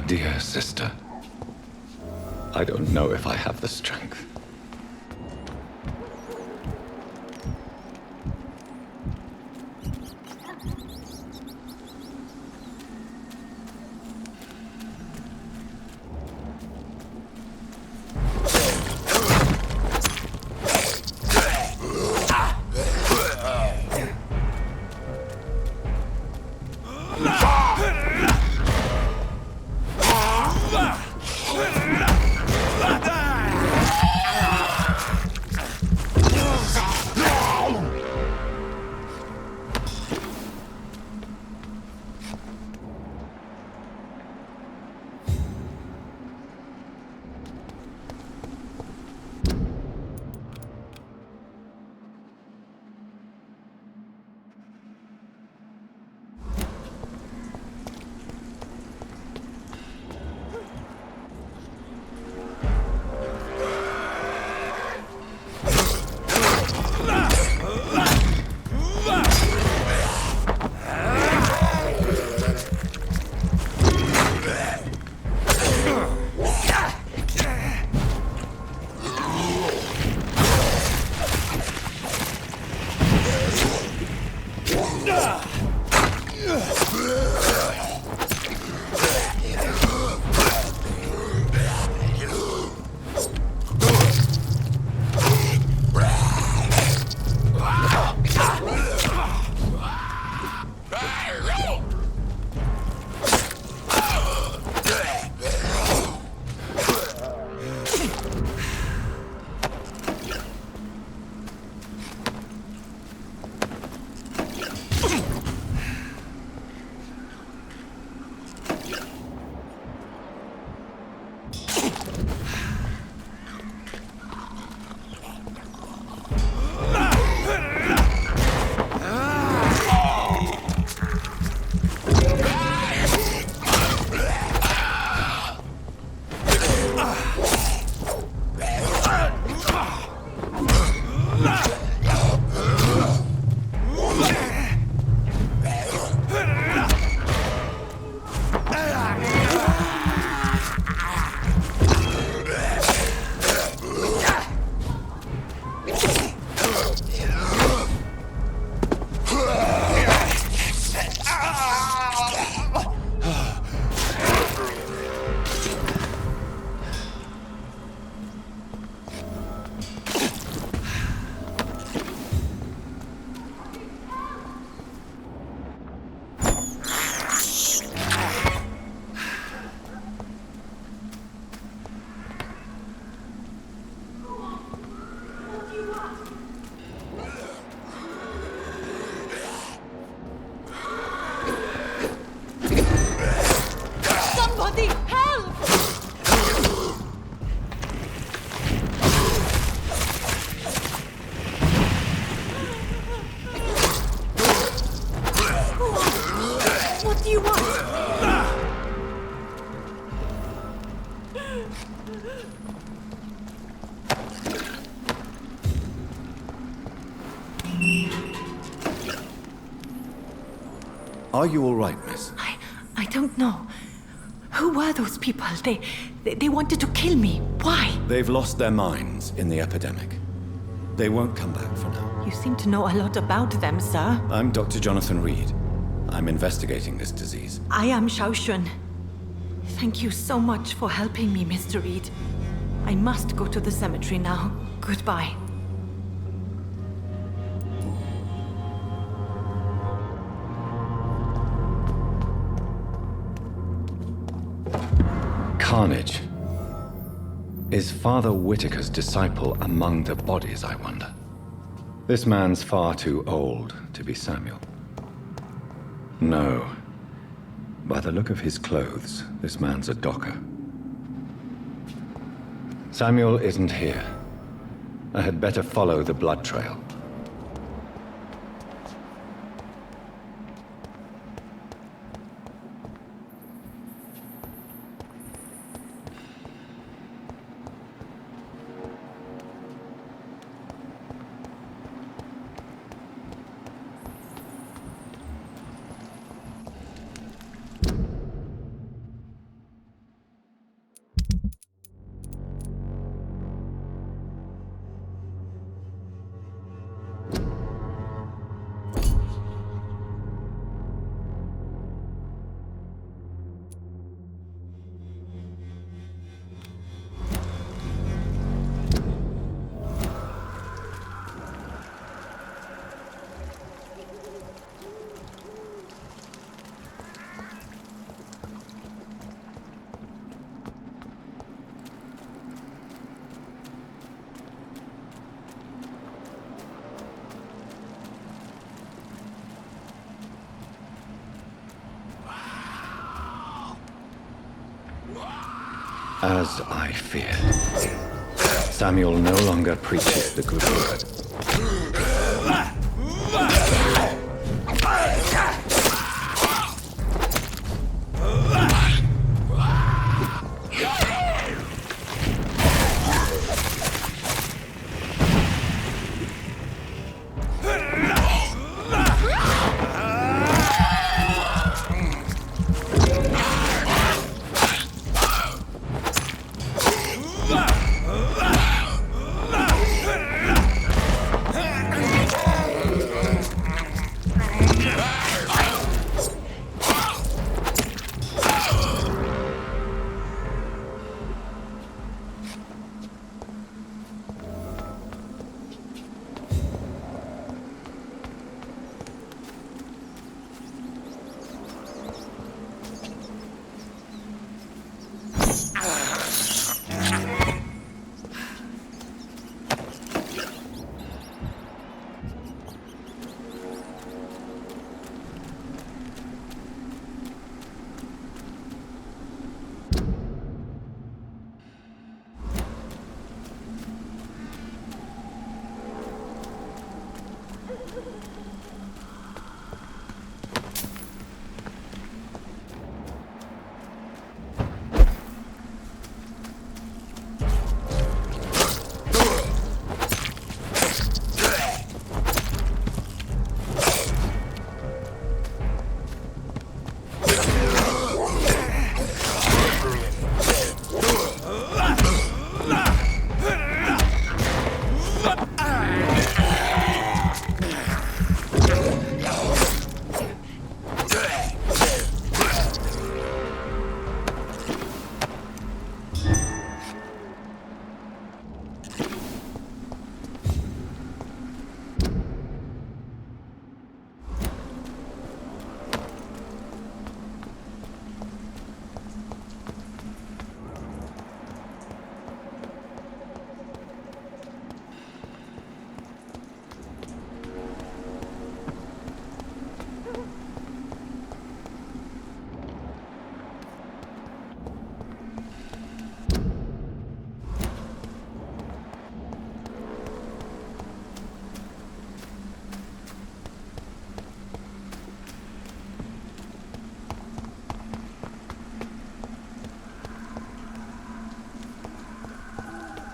Dear sister, I don't know if I have the strength. Are you all right, miss? I don't know. Who were those people? They wanted to kill me. Why? They've lost their minds in the epidemic. They won't come back for now. You seem to know a lot about them, sir. I'm Dr. Jonathan Rid. I'm investigating this disease. I am Xiaoxun. Thank you so much for helping me, Mr. Reed. I must go to the cemetery now. Goodbye. Carnage. Is Father Whitaker's disciple among the bodies, I wonder? This man's far too old to be Samuel. No. By the look of his clothes, this man's a docker. Samuel isn't here. I had better follow the blood trail. As I feared, Samuel no longer preaches the good word.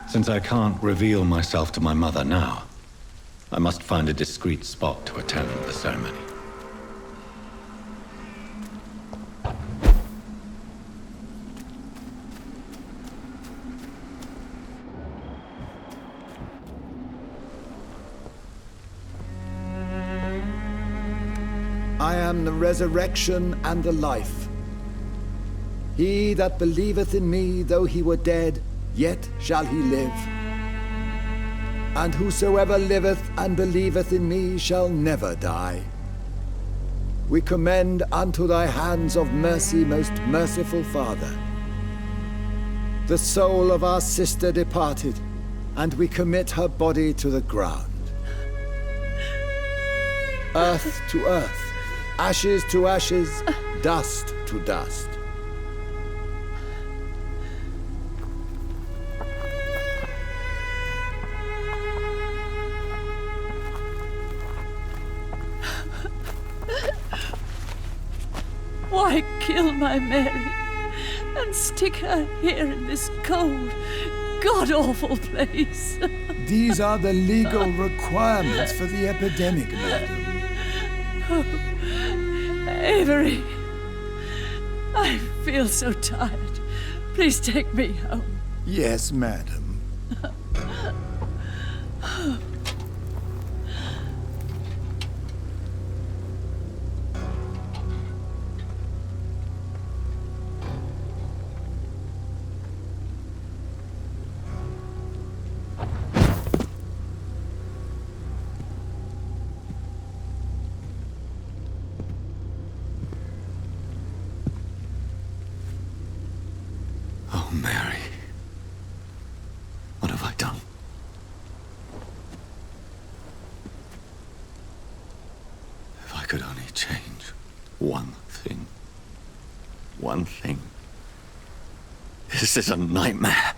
Since I can't reveal myself to my mother now, I must find a discreet spot to attend the ceremony. I am the resurrection and the life. He that believeth in me, though he were dead, yet shall he live. And whosoever liveth and believeth in me shall never die. We commend unto thy hands of mercy, most merciful Father, the soul of our sister departed, and we commit her body to the ground. Earth to earth, ashes to ashes, dust to dust. Why kill my Mary and stick her here in this cold, god-awful place? These are the legal requirements for the epidemic, madam. Oh, Avery, I feel so tired. Please take me home. Yes, madam. Oh, Mary. What have I done? If I could only change one thing. One thing. This is a nightmare.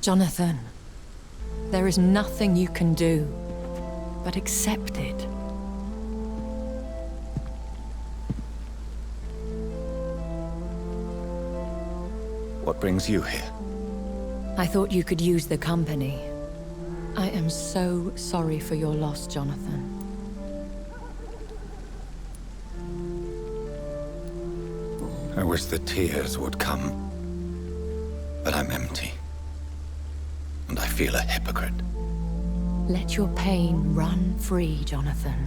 Jonathan, there is nothing you can do but accept it. What brings you here? I thought you could use the company. I am so sorry for your loss, Jonathan. I wish the tears would come. But I'm empty. And I feel a hypocrite. Let your pain run free, Jonathan.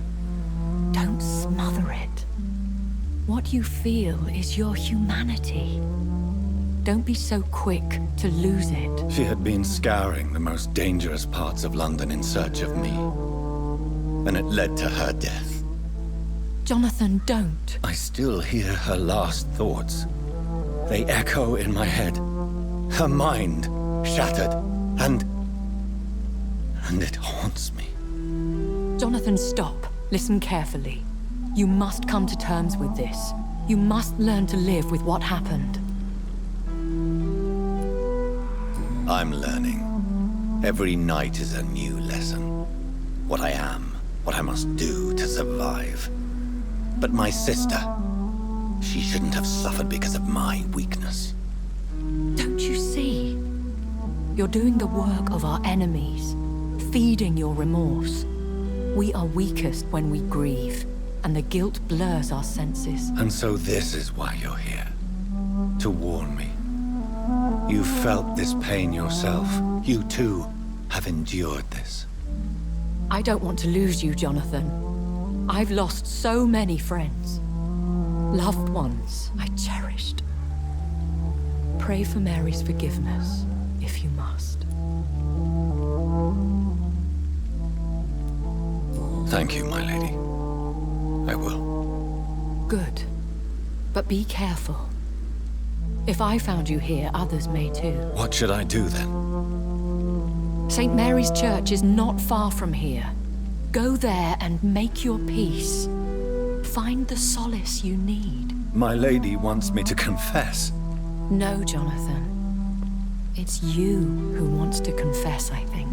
Don't smother it. What you feel is your humanity. Don't be so quick to lose it. She had been scouring the most dangerous parts of London in search of me. And it led to her death. Jonathan, don't. I still hear her last thoughts. They echo in my head. Her mind shattered, and it haunts me. Jonathan, stop. Listen carefully. You must come to terms with this. You must learn to live with what happened. I'm learning. Every night is a new lesson. What I am, what I must do to survive. But my sister, she shouldn't have suffered because of my weakness. Don't you see? You're doing the work of our enemies, feeding your remorse. We are weakest when we grieve, and the guilt blurs our senses. And so this is why you're here. To warn me. You felt this pain yourself. You too have endured this. I don't want to lose you, Jonathan. I've lost so many friends. Loved ones I cherished. Pray for Mary's forgiveness, if you must. Thank you, my lady. I will. Good. But be careful. If I found you here, others may too. What should I do then? St. Mary's Church is not far from here. Go there and make your peace. Find the solace you need. My lady wants me to confess. No, Jonathan. It's you who wants to confess, I think.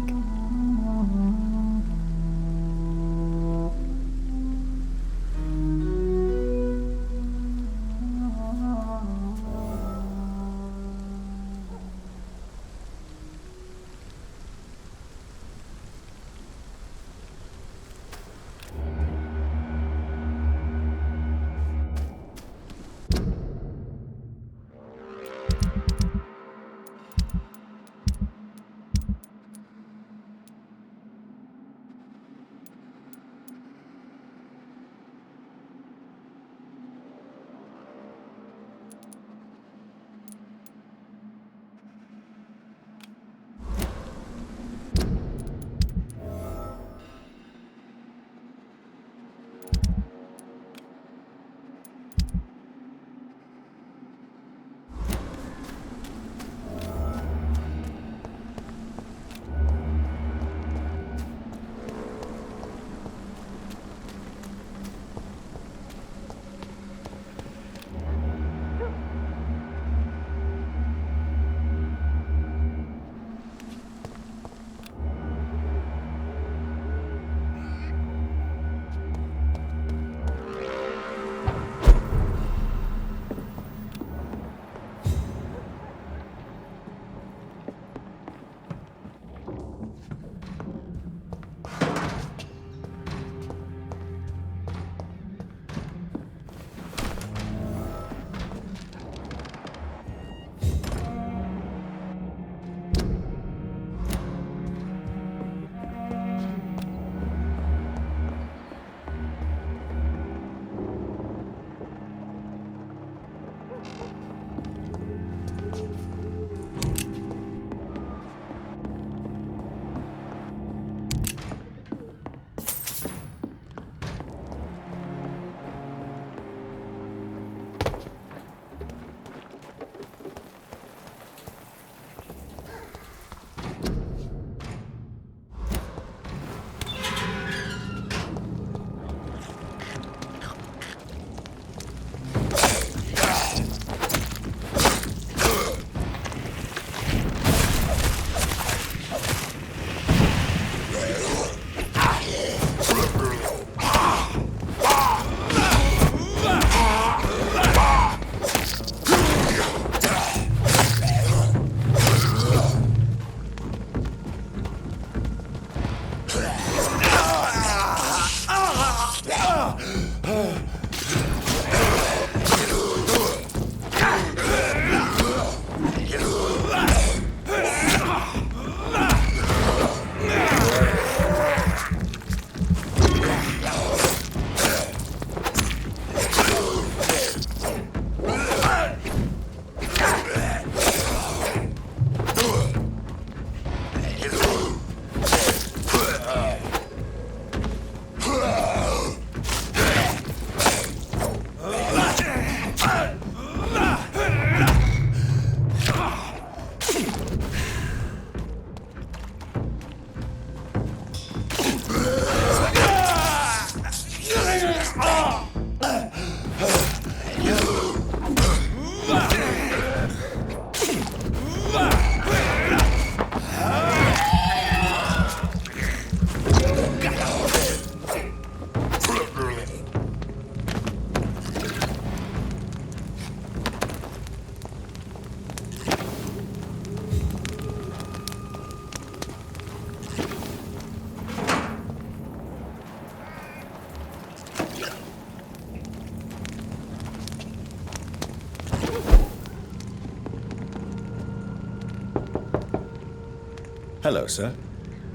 Hello, sir.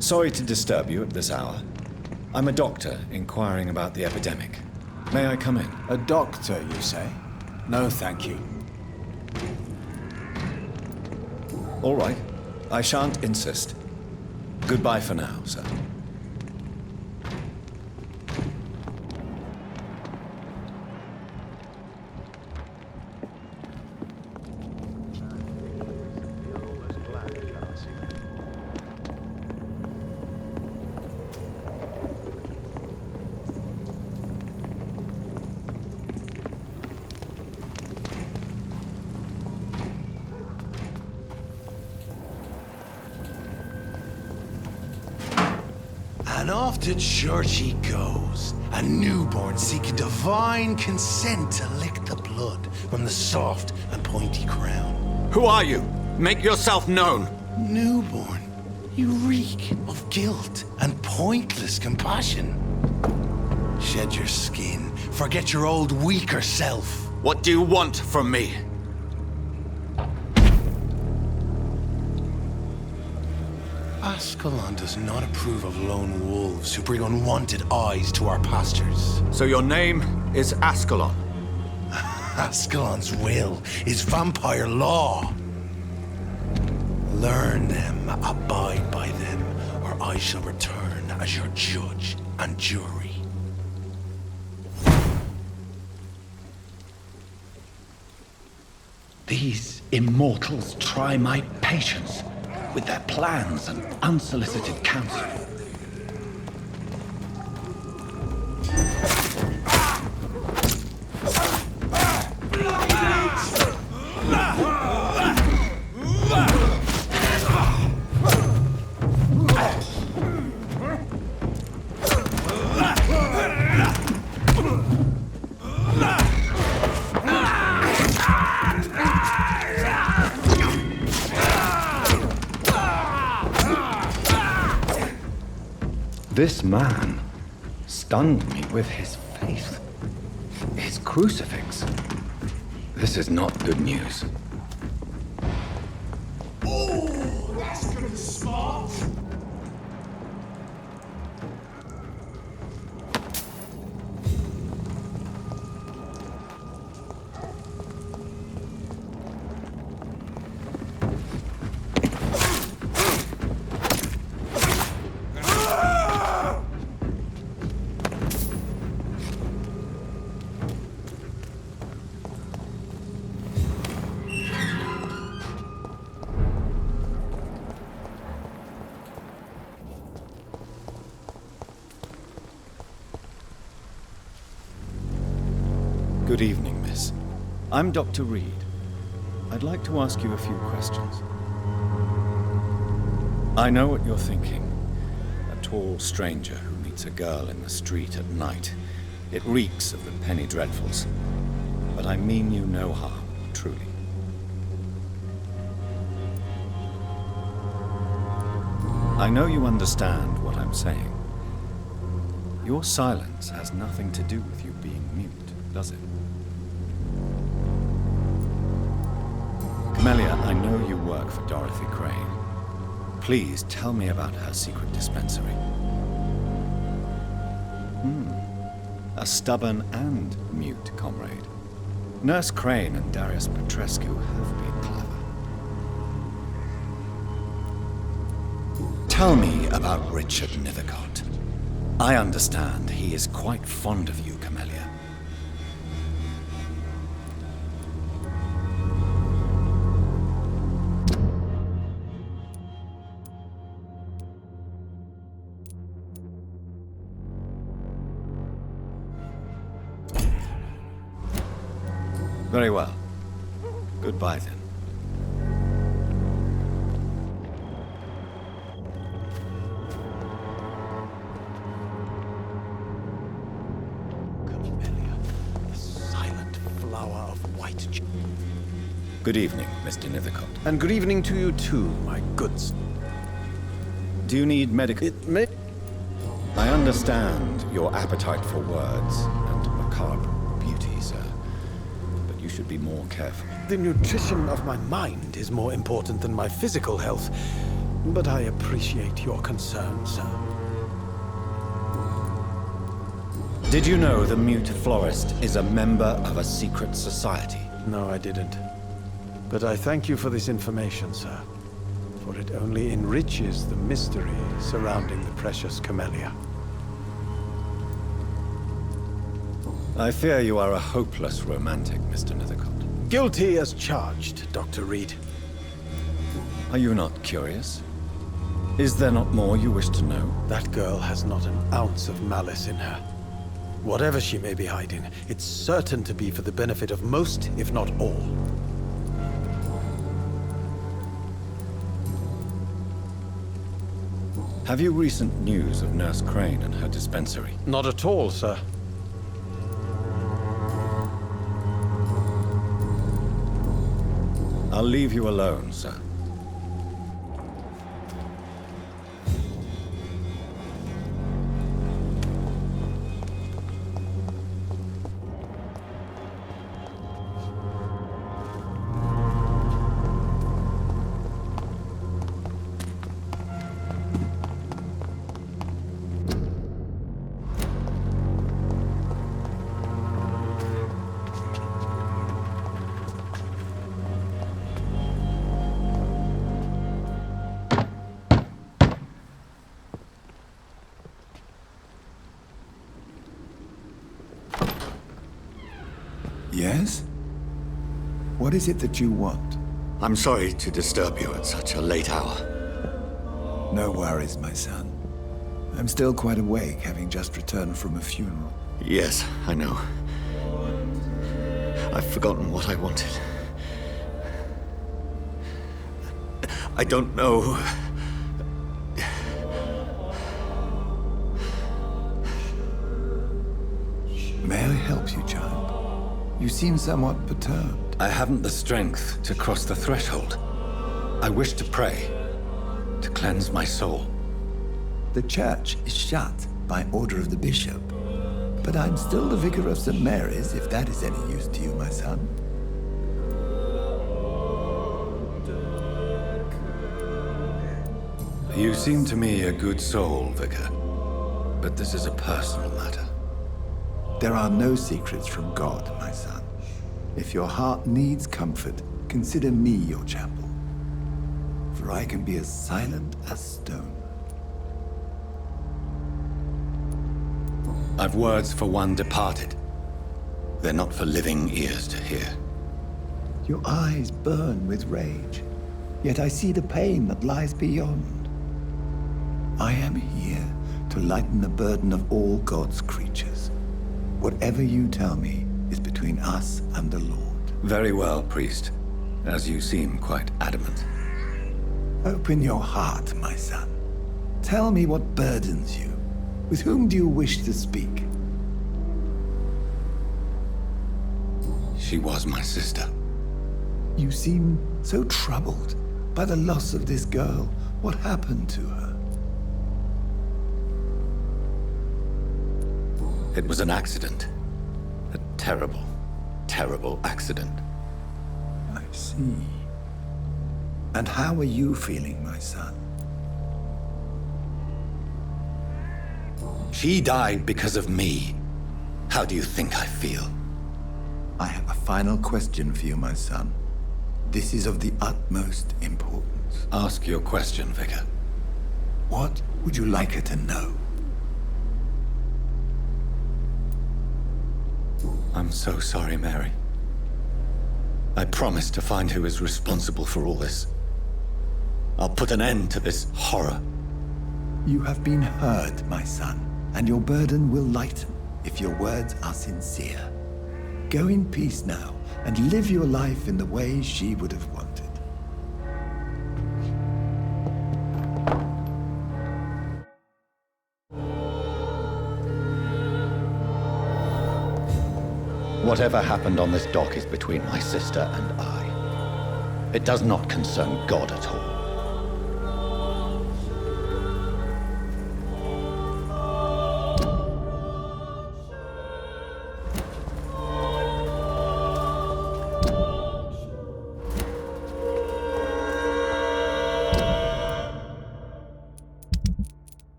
Sorry to disturb you at this hour. I'm a doctor inquiring about the epidemic. May I come in? A doctor, you say? No, thank you. All right. I shan't insist. Goodbye for now, sir. And off to church he goes, a newborn seeking divine consent to lick the blood from the soft and pointy crown. Who are you? Make yourself known. Newborn, you reek of guilt and pointless compassion. Shed your skin, forget your old weaker self. What do you want from me? Ascalon does not approve of lone wolves who bring unwanted eyes to our pastures. So your name is Ascalon? Ascalon's will is vampire law. Learn them, abide by them, or I shall return as your judge and jury. These immortals try my patience with their plans and unsolicited counsel. This man stunned me with his faith. His crucifix. This is not good news. Oh, that's gonna be smart. Good evening, miss. I'm Dr. Reed. I'd like to ask you a few questions. I know what you're thinking. A tall stranger who meets a girl in the street at night. It reeks of the penny dreadfuls. But I mean you no harm, truly. I know you understand what I'm saying. Your silence has nothing to do with you being mute, does it? Camellia, I know you work for Dorothy Crane. Please tell me about her secret dispensary. A stubborn and mute comrade. Nurse Crane and Darius Petrescu have been clever. Tell me about Richard Nithercott. I understand he is quite fond of you, Camellia. Very well. Goodbye, then. Camellia, the silent flower of white. Good evening, Mr. Nithercott. And good evening to you too, my goods. Do you need medical... It may... I understand your appetite for words and macabre beauty, sir. But you should be more careful. The nutrition of my mind is more important than my physical health. but I appreciate your concern, sir. Did you know the mute florist is a member of a secret society? No, I didn't. But I thank you for this information, sir. For it only enriches the mystery surrounding the precious camellia. I fear you are a hopeless romantic, Mr. Nethercott. Guilty as charged, Dr. Reed. Are you not curious? Is there not more you wish to know? That girl has not an ounce of malice in her. Whatever she may be hiding, it's certain to be for the benefit of most, if not all. Have you recent news of Nurse Crane and her dispensary? Not at all, sir. I'll leave you alone, sir. Yes? What is it that you want? I'm sorry to disturb you at such a late hour. No worries, my son. I'm still quite awake, having just returned from a funeral. Yes, I know. I've forgotten what I wanted. I don't know. May I help you, child? You seem somewhat perturbed. I haven't the strength to cross the threshold. I wish to pray, to cleanse my soul. The church is shut by order of the bishop. But I'm still the vicar of St. Mary's, if that is any use to you, my son. You seem to me a good soul, Vicar. But this is a personal matter. There are no secrets from God, my son. If your heart needs comfort, consider me your chapel. For I can be as silent as stone. I've words for one departed. They're not for living ears to hear. Your eyes burn with rage, yet I see the pain that lies beyond. I am here to lighten the burden of all God's creatures. Whatever you tell me is between us and the Lord. Very well, priest, as you seem quite adamant. Open your heart, my son. Tell me what burdens you. With whom do you wish to speak? She was my sister. You seem so troubled by the loss of this girl. What happened to her? It was an accident. A terrible, terrible accident. I see. And how are you feeling, my son? She died because of me. How do you think I feel? I have a final question for you, my son. This is of the utmost importance. Ask your question, Vicar. What would you like her to know? I'm so sorry, Mary. I promise to find who is responsible for all this. I'll put an end to this horror. You have been heard, my son, and your burden will lighten if your words are sincere. Go in peace now, and live your life in the way she would have wanted. Whatever happened on this dock is between my sister and I. It does not concern God at all.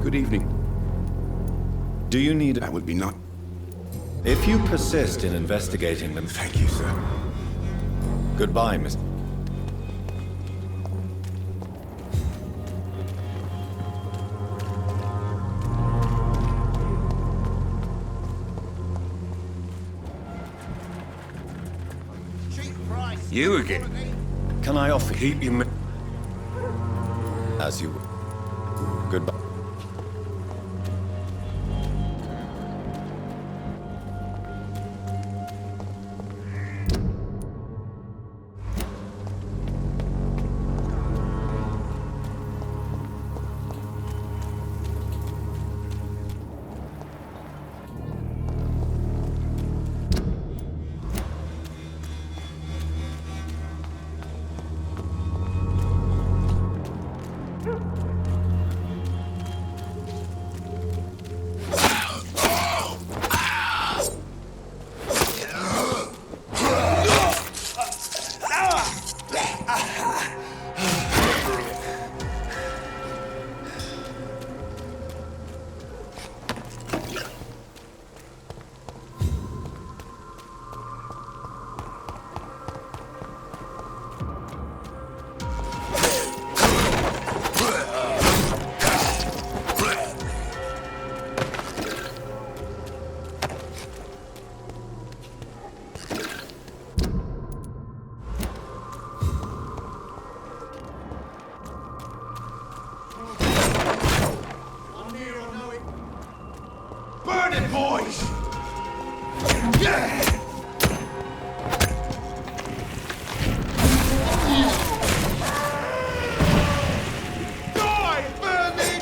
Good evening. Do you need... That would be not... If you persist in investigating them... Thank you, sir. Goodbye, Mr. You again? Can I offer you... Keep your... As you... Goodbye. Burn it, boys! Die, vermin!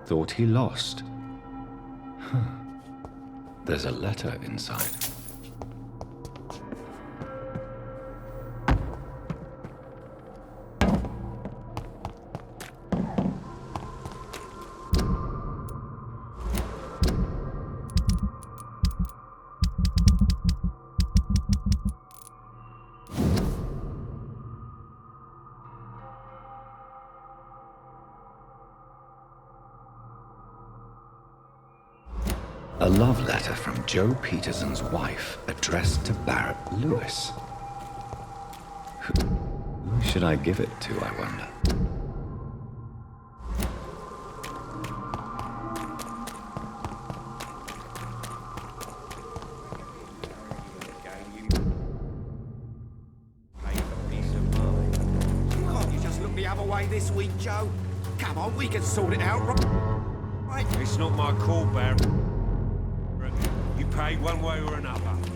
Thought he lost. Huh. There's a letter inside. A love letter from Joe Peterson's wife, addressed to Barrett Lewis. Who should I give it to, I wonder? Can't you just look the other way this week, Joe? Come on, we can sort it out, right? It's not my call, Barrett. You pay one way or another.